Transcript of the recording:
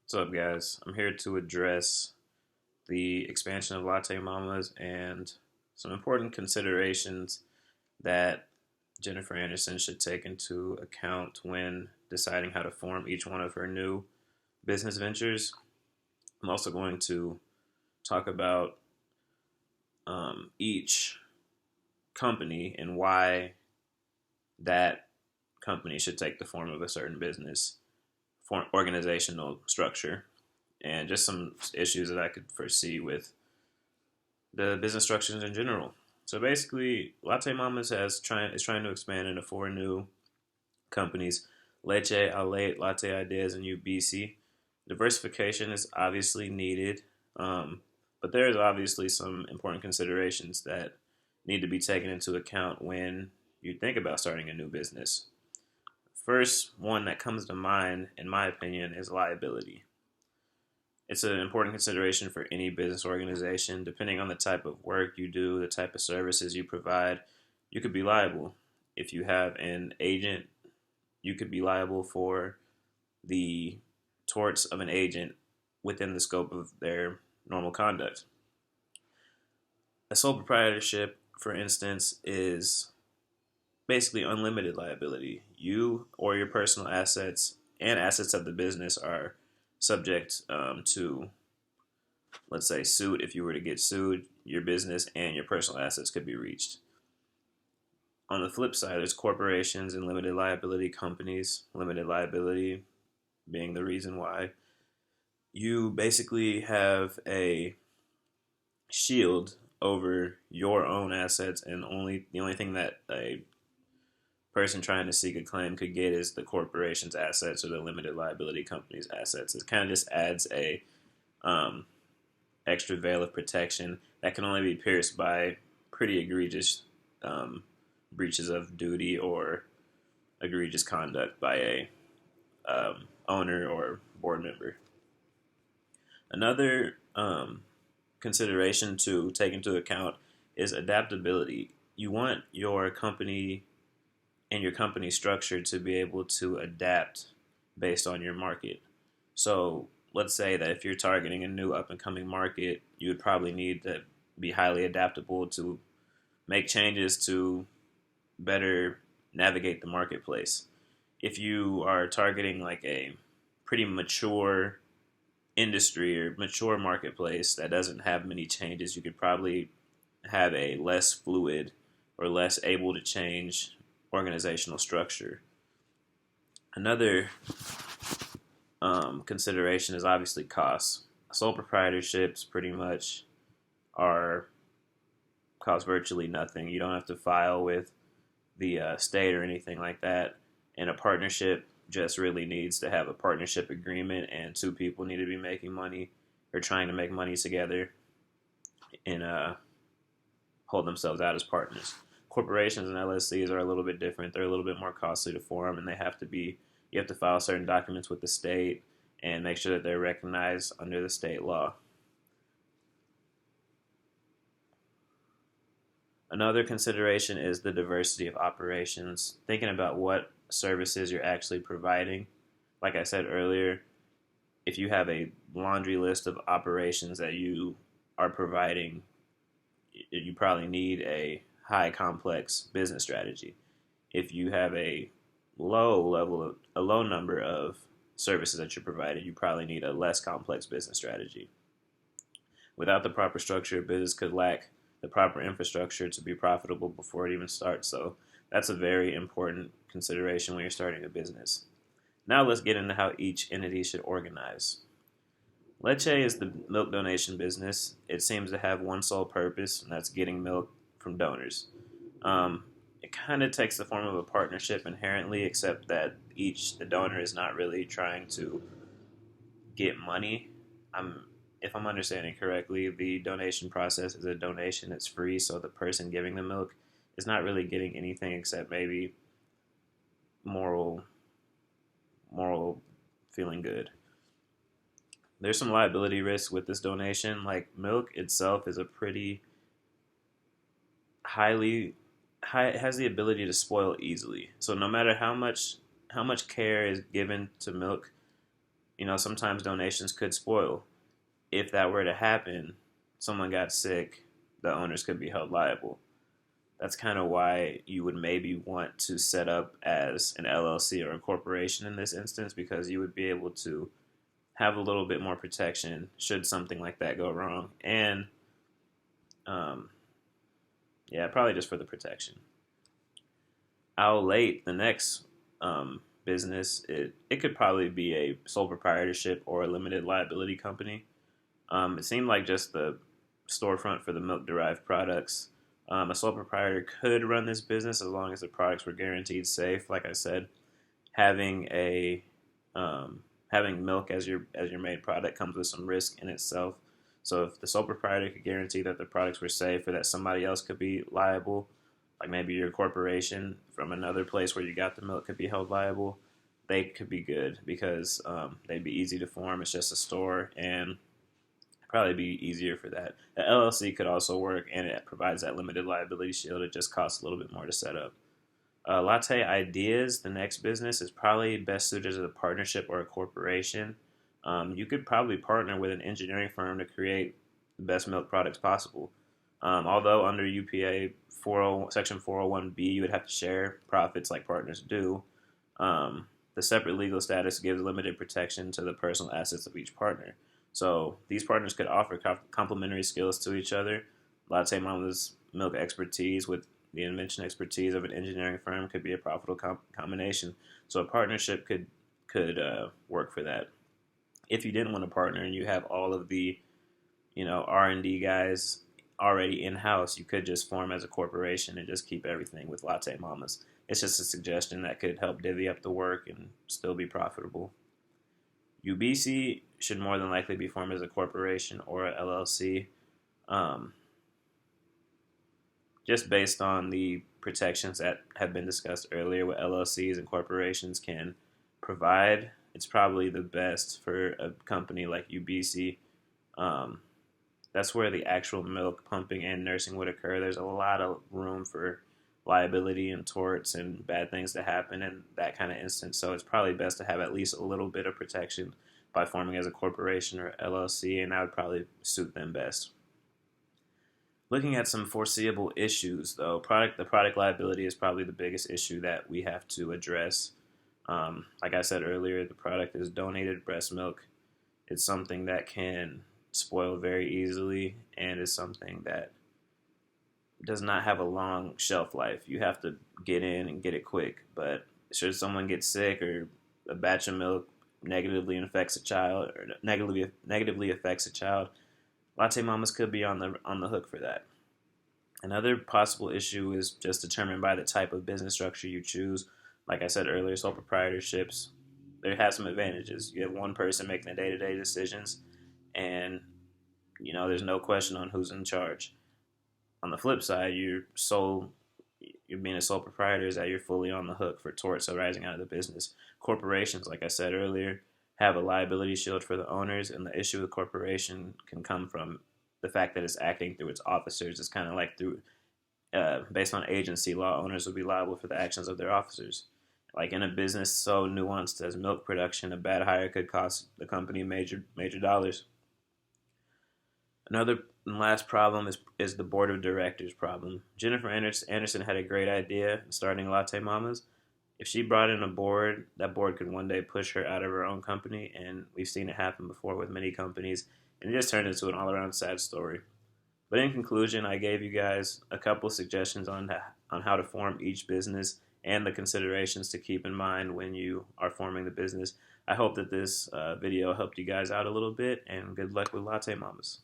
What's up, guys? I'm here to address the expansion of Lattemamas and some important considerations that Jennifer Anderson should take into account when deciding how to form each one of her new business ventures. I'm also going to talk about each company and why that company should take the form of a certain business organizational structure, and just some issues that I could foresee with the business structures in general. So basically, Latte Mamas is trying to expand into four new companies: Leche, Alate, Latte Ideas, and UBC. Diversification is obviously needed, but there is obviously some important considerations that need to be taken into account when you think about starting a new business. First one that comes to mind, in my opinion, is liability. It's an important consideration for any business organization. Depending on the type of work you do, the type of services you provide, you could be liable. If you have an agent, you could be liable for the torts of an agent within the scope of their normal conduct. A sole proprietorship, for instance, is basically unlimited liability. You or your personal assets and assets of the business are subject to, let's say, suit. If you were to get sued, your business and your personal assets could be reached. On the flip side, there's corporations and limited liability companies. Limited liability being the reason why you basically have a shield over your own assets, and the only thing that a person trying to seek a claim could get is the corporation's assets or the limited liability company's assets. It kind of just adds a um, extra veil of protection that can only be pierced by pretty egregious breaches of duty or egregious conduct by a owner or board member. Another consideration to take into account is adaptability. You want your company and your company structure to be able to adapt based on your market. So let's say that if you're targeting a new up and coming market, you would probably need to be highly adaptable to make changes to better navigate the marketplace. If you are targeting like a pretty mature industry or mature marketplace that doesn't have many changes, you could probably have a less fluid or less able to change organizational structure. Another consideration is obviously costs. Sole proprietorships pretty much are cost virtually nothing. You don't have to file with the state or anything like that. And a partnership just really needs to have a partnership agreement, and two people need to be making money or trying to make money together and hold themselves out as partners. Corporations and LLCs are a little bit different. They're a little bit more costly to form, and you have to file certain documents with the state and make sure that they're recognized under the state law. Another consideration is the diversity of operations, thinking about what services you're actually providing. Like I said earlier, if you have a laundry list of operations that you are providing, you probably need a high complex business strategy. If you have a low number of services that you're providing, you probably need a less complex business strategy. Without the proper structure, a business could lack the proper infrastructure to be profitable before it even starts. So that's a very important consideration when you're starting a business. Now let's get into how each entity should organize. Leche is the milk donation business. It seems to have one sole purpose, and that's getting milk from donors. It kind of takes the form of a partnership inherently, except that the donor is not really trying to get money. If I'm understanding correctly, the donation process is a donation that's free, so the person giving the milk is not really getting anything except maybe moral feeling good. There's some liability risks with this donation. Like, milk itself is a pretty it has the ability to spoil easily. So no matter how much care is given to milk, sometimes donations could spoil. If that were to happen, someone got sick, the owners could be held liable. That's kind of why you would maybe want to set up as an LLC or a corporation in this instance, because you would be able to have a little bit more protection should something like that go wrong. And um, yeah, probably just for the protection. I'll late the next business, it could probably be a sole proprietorship or a limited liability company. It seemed like just the storefront for the milk derived products. A sole proprietor could run this business as long as the products were guaranteed safe. Like I said, having a having milk as your main product comes with some risk in itself. So if the sole proprietor could guarantee that the products were safe or that somebody else could be liable, like maybe your corporation from another place where you got the milk could be held liable, they could be good because they'd be easy to form. It's just a store and probably be easier for that. The LLC could also work, and it provides that limited liability shield. It just costs a little bit more to set up. Latte Ideas, the next business, is probably best suited as a partnership or a corporation. You could probably partner with an engineering firm to create the best milk products possible. Although under UPA Section 401B, you would have to share profits like partners do. The separate legal status gives limited protection to the personal assets of each partner. So these partners could offer complementary skills to each other. Lattemamas' milk expertise with the invention expertise of an engineering firm could be a profitable combination. So a partnership could work for that. If you didn't want to partner and you have all of the R&D guys already in house, you could just form as a corporation and just keep everything with Lattemamas. It's just a suggestion that could help divvy up the work and still be profitable. UBC should more than likely be formed as a corporation or a LLC, just based on the protections that have been discussed earlier, what LLCs and corporations can provide. It's probably the best for a company like UBC. That's where the actual milk pumping and nursing would occur. There's a lot of room for liability and torts and bad things to happen in that kind of instance. So it's probably best to have at least a little bit of protection by forming as a corporation or LLC, and that would probably suit them best. Looking at some foreseeable issues, though, the product liability is probably the biggest issue that we have to address. Like I said earlier, the product is donated breast milk. It's something that can spoil very easily and is something that does not have a long shelf life. You have to get in and get it quick. But should someone get sick or a batch of milk negatively affects a child, Lattemamas could be on the hook for that. Another possible issue is just determined by the type of business structure you choose. Like I said earlier, sole proprietorships, they have some advantages. You have one person making the day-to-day decisions, and there's no question on who's in charge. On the flip side, you're being a sole proprietor is that you're fully on the hook for torts arising out of the business. Corporations, like I said earlier, have a liability shield for the owners, and the issue with corporation can come from the fact that it's acting through its officers. It's kind of like based on agency law, owners would be liable for the actions of their officers. Like in a business so nuanced as milk production, a bad hire could cost the company major dollars. Another and last problem is the board of directors problem. Jennifer Anderson had a great idea in starting Lattemamas. If she brought in a board, that board could one day push her out of her own company, and we've seen it happen before with many companies, and it just turned into an all-around sad story. But in conclusion, I gave you guys a couple suggestions on how to form each business and the considerations to keep in mind when you are forming the business. I hope that this video helped you guys out a little bit, and good luck with Lattemamas.